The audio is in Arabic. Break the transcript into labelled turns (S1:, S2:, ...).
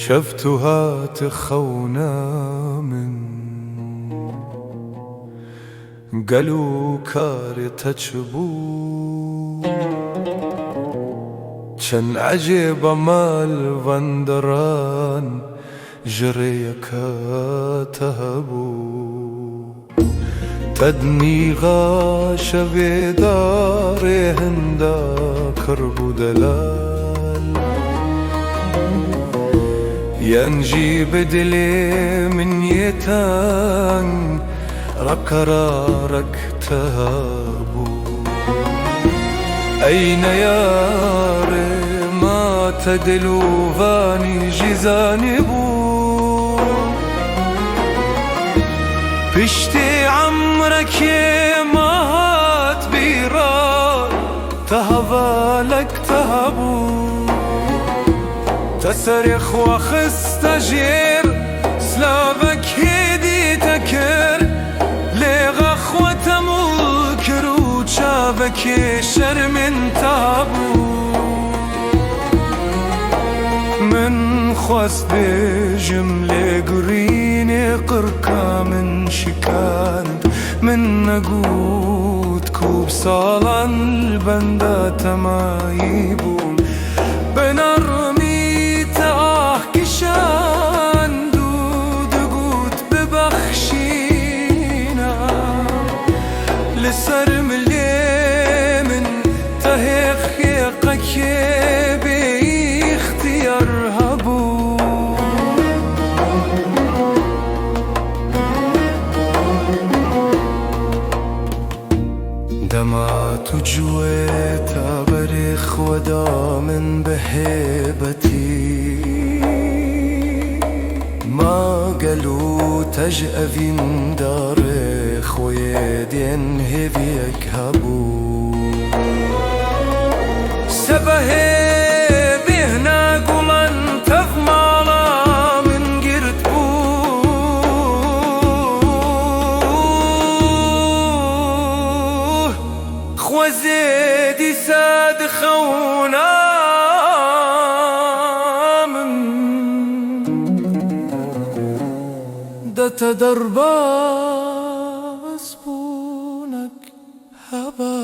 S1: شفتها تخونا من قالوا كاري تشبو كان عجيب مال فاندران جريكا تهبو تدني غاش بداري هندا كربو دلال ينجي بدلي من يتان ركرارك تهبو أين ياري ما تدلو فاني جزانبو بشتي عمرك مات بيران تهبالك تهبو تسرخ وخستجير سلابك هدي تكر لغخوة ملكر وشابك شر من تابو من خواست بجملة قريني قركا من شكاند من نقود كوب صالان البندا تمايبون بنرمي تاه كشان دود قود ببخشينا لسر ملي من تهيخ يقك يرهبوا دمعت وجويت برخ ودامن بهيبتي ما قالوا تجأفي من دارخ ويدين هبيك هبو سبهي وزيدي ساد خونا من دت دربا سبونك هبا